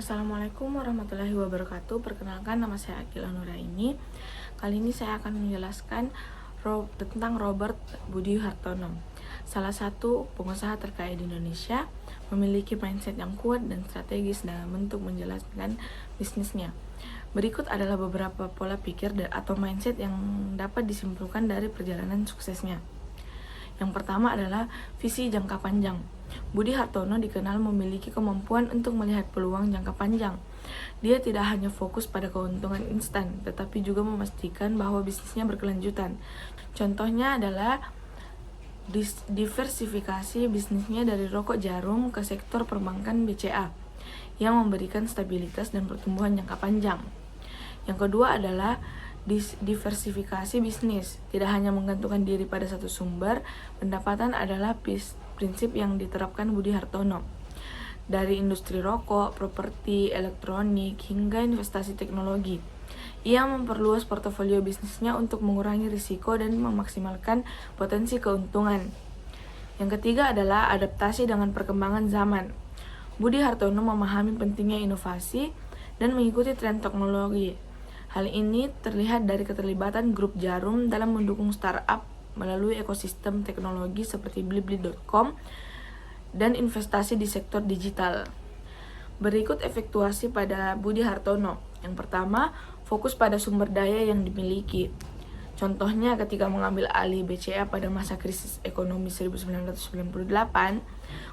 Assalamualaikum warahmatullahi wabarakatuh. Perkenalkan, nama saya Akila Nuraini. Kali ini saya akan menjelaskan tentang Robert Budi Hartono, salah satu pengusaha terkaya di Indonesia, memiliki mindset yang kuat dan strategis dalam bentuk menjelaskan bisnisnya. Berikut adalah beberapa pola pikir atau mindset yang dapat disimpulkan dari perjalanan suksesnya. Yang pertama adalah visi jangka panjang. Budi Hartono dikenal memiliki kemampuan untuk melihat peluang jangka panjang. Dia tidak hanya fokus pada keuntungan instan, tetapi juga memastikan bahwa bisnisnya berkelanjutan. Contohnya adalah diversifikasi bisnisnya dari rokok jarum ke sektor perbankan BCA yang memberikan stabilitas dan pertumbuhan jangka panjang. Yang kedua adalah diversifikasi bisnis. Tidak hanya menggantungkan diri pada satu sumber pendapatan adalah prinsip yang diterapkan Budi Hartono. Dari industri rokok, properti, elektronik, hingga investasi teknologi. Ia memperluas portofolio bisnisnya untuk mengurangi risiko dan memaksimalkan potensi keuntungan. Yang ketiga adalah adaptasi dengan perkembangan zaman. Budi Hartono memahami pentingnya inovasi dan mengikuti tren teknologi. Hal ini terlihat dari keterlibatan grup Jarum dalam mendukung startup melalui ekosistem teknologi seperti Blibli.com dan investasi di sektor digital. Berikut efektuasi pada Budi Hartono. Yang pertama, fokus pada sumber daya yang dimiliki. Contohnya ketika mengambil alih BCA pada masa krisis ekonomi 1998,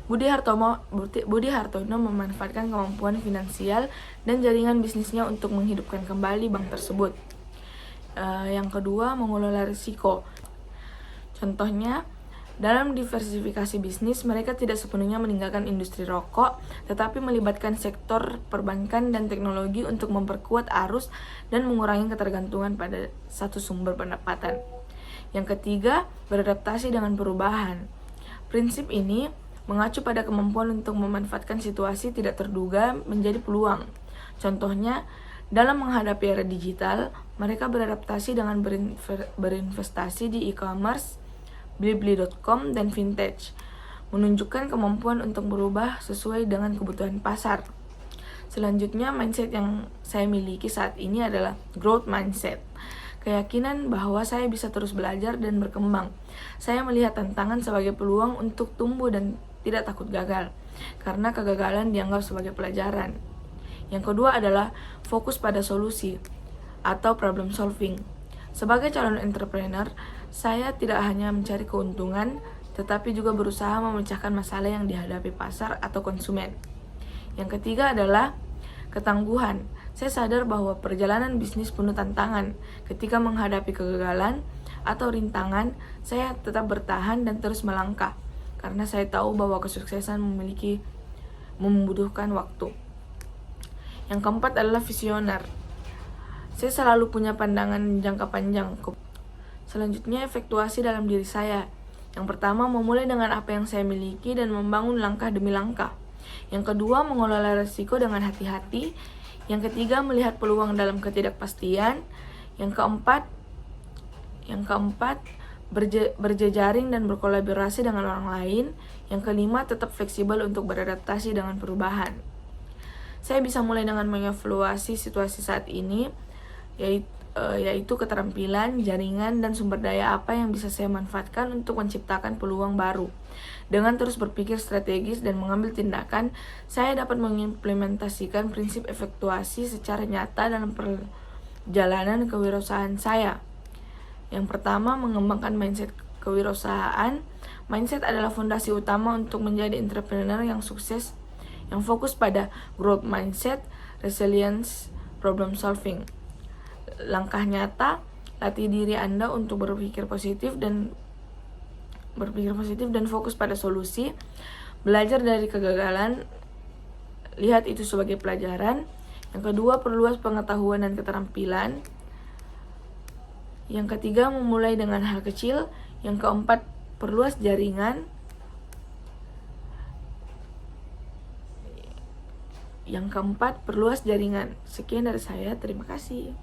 Budi Hartono memanfaatkan kemampuan finansial dan jaringan bisnisnya untuk menghidupkan kembali bank tersebut. Yang kedua, mengelola risiko. Contohnya, dalam diversifikasi bisnis, mereka tidak sepenuhnya meninggalkan industri rokok, tetapi melibatkan sektor perbankan dan teknologi untuk memperkuat arus dan mengurangi ketergantungan pada satu sumber pendapatan. Yang ketiga, beradaptasi dengan perubahan. Prinsip ini mengacu pada kemampuan untuk memanfaatkan situasi tidak terduga menjadi peluang. Contohnya, dalam menghadapi era digital, mereka beradaptasi dengan berinvestasi di e-commerce, Blibli.com, dan vintage, menunjukkan kemampuan untuk berubah sesuai dengan kebutuhan pasar. Selanjutnya, mindset yang saya miliki saat ini adalah growth mindset. Keyakinan bahwa saya bisa terus belajar dan berkembang. Saya melihat tantangan sebagai peluang untuk tumbuh dan tidak takut gagal, karena kegagalan dianggap sebagai pelajaran. Yang kedua adalah fokus pada solusi atau problem solving. Sebagai calon entrepreneur, saya tidak hanya mencari keuntungan, tetapi juga berusaha memecahkan masalah yang dihadapi pasar atau konsumen. Yang ketiga adalah ketangguhan. Saya sadar bahwa perjalanan bisnis penuh tantangan. Ketika menghadapi kegagalan atau rintangan, saya tetap bertahan dan terus melangkah, karena saya tahu bahwa kesuksesan membutuhkan waktu. Yang keempat adalah visioner. Saya selalu punya pandangan jangka panjang. Selanjutnya, efektuasi dalam diri saya. Yang pertama, memulai dengan apa yang saya miliki dan membangun langkah demi langkah. Yang kedua, mengelola risiko dengan hati-hati. Yang ketiga, melihat peluang dalam ketidakpastian. Yang keempat, berjejaring dan berkolaborasi dengan orang lain. Yang kelima, tetap fleksibel untuk beradaptasi dengan perubahan. Saya bisa mulai dengan mengevaluasi situasi saat ini, yaitu keterampilan, jaringan, dan sumber daya apa yang bisa saya manfaatkan untuk menciptakan peluang baru. Dengan terus berpikir strategis dan mengambil tindakan, saya dapat mengimplementasikan prinsip efektuasi secara nyata dalam perjalanan kewirausahaan saya. Yang pertama, mengembangkan mindset kewirausahaan. Mindset adalah fondasi utama untuk menjadi entrepreneur yang sukses, yang fokus pada growth mindset, resilience, problem solving. Langkah nyata, latih diri Anda untuk berpikir positif dan fokus pada solusi. Belajar dari kegagalan, lihat itu sebagai pelajaran. Yang kedua, perluas pengetahuan dan keterampilan. Yang ketiga, memulai dengan hal kecil. Yang keempat, perluas jaringan. Sekian dari saya, terima kasih.